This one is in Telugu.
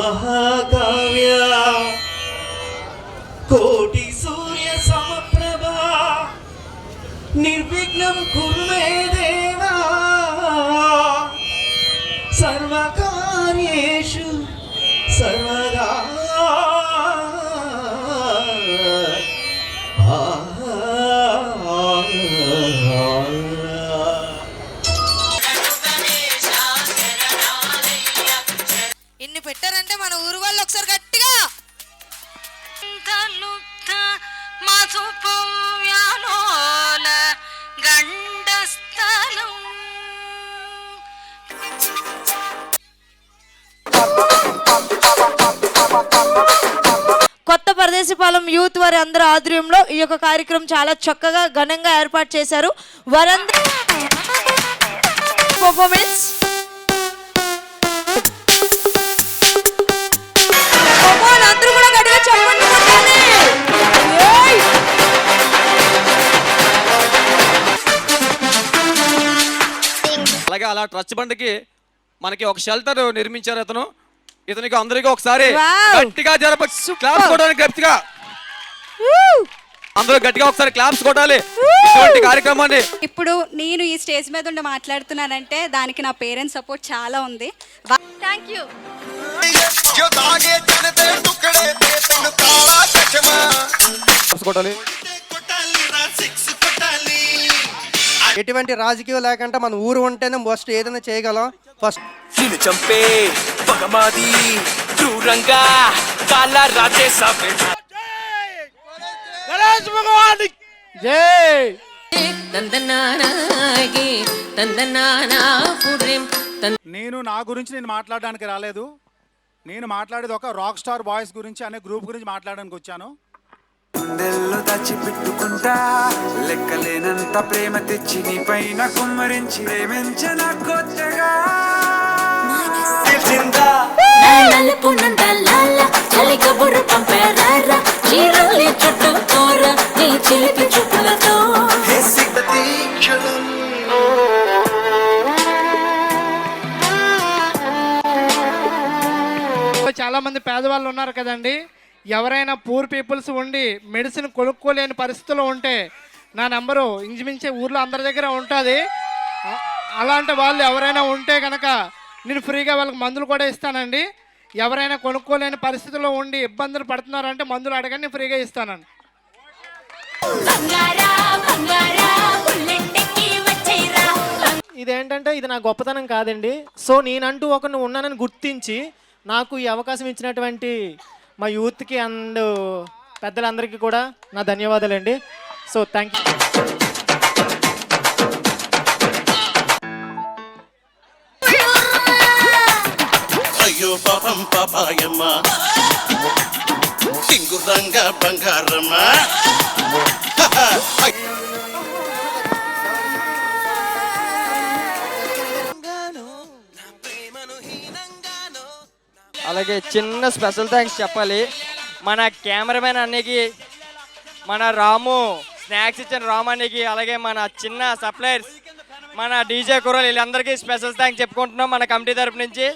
మహాకావ్య కోటి సూర్య సమప్రభా నిర్విఘ్నం కుర్మే దేవా సర్వకార్యేషు సర్వదా. ఇన్ని పెట్టారంటే మన ఊరు వాళ్ళు ఒకసారి గట్టిగా కొత్త పరదేశీపాలెం యూత్ వారి అందరి ఆధ్వర్యంలో ఈ యొక్క కార్యక్రమం చాలా చక్కగా ఘనంగా ఏర్పాటు చేశారు. వారందరూ పర్ఫార్మెన్స్ అందరూ కూడా గట్టిగా చెప్పండి. అలాగే అలా ట్రస్ట్ బండ్కి మనకి ఒక షెల్టర్ నిర్మించారు అతను. ఇతనికి అందరికీ ఒకసారి గట్టిగా క్లాప్స్ కొట్టడానికి గట్టిగా అందరూ గట్టిగా ఒకసారి క్లాప్స్ కొట్టాలి ఇటువంటి కార్యక్రమాన్ని. ఇప్పుడు నేను ఈ స్టేజ్ మీద ఉండి మాట్లాడుతున్నానంటే దానికి నా పేరెంట్స్ సపోర్ట్ చాలా ఉంది. Thank you. ఎటువంటి రాజకీయం లేకుండా మన ఊరు ఉంటేనే ఫస్ట్ ఏదైనా చేయగలం. ఫస్ట్ చంపే పగమాది క్రూరంగా కాలా రాజేశా గణేష్ భగవాన్ జై. నేను నా గురించి నేను మాట్లాడడానికి రాలేదు. నేను మాట్లాడేది ఒక రాక్ స్టార్ బాయ్స్ గురించి అనే గ్రూప్ గురించి మాట్లాడడానికి వచ్చాను. గుండెల్లో దాచిపెట్టుకుంటా లెక్కలేనంత ప్రేమ తెచ్చి నీ పైన కుమ్మరించి ప్రేమించిన కొత్తగా చాలా మంది పేదవాళ్ళు ఉన్నారు కదండి. ఎవరైనా పూర్ పీపుల్స్ ఉండి మెడిసిన్ కొనుక్కోలేని పరిస్థితుల్లో ఉంటే నా నెంబరు ఇంచుమించే ఊర్లో అందరి దగ్గర ఉంటుంది. అలాంటి వాళ్ళు ఎవరైనా ఉంటే కనుక నేను ఫ్రీగా వాళ్ళకి మందులు కూడా ఇస్తానండి. ఎవరైనా కొనుక్కోలేని పరిస్థితుల్లో ఉండి ఇబ్బందులు పడుతున్నారంటే మందులు అడగండి, ఫ్రీగా ఇస్తానండి. ఇదేంటంటే ఇది నా గొప్పతనం కాదండి. సో నేనంటూ ఒకరిని ఉన్నానని గుర్తించి నాకు ఈ అవకాశం ఇచ్చినటువంటి మా యూత్కి అండ్ పెద్దలందరికీ కూడా నా ధన్యవాదాలండి. So thank you. అయ్యో పాపం పాపాయమ్మ సింగురంగ బంగారమ్మ. అలాగే చిన్న స్పెషల్ థ్యాంక్స్ చెప్పాలి మన కెమెరామెన్ అన్నకి, మన రాము స్నాక్స్ ఇచ్చిన రాము అన్నకి, అలాగే మన చిన్న సప్లయర్స్ మన డీజే కుర్రలు వీళ్ళందరికీ స్పెషల్ థ్యాంక్స్ చెప్పుకుంటున్నాం మన కమిటీ తరపు నుంచి.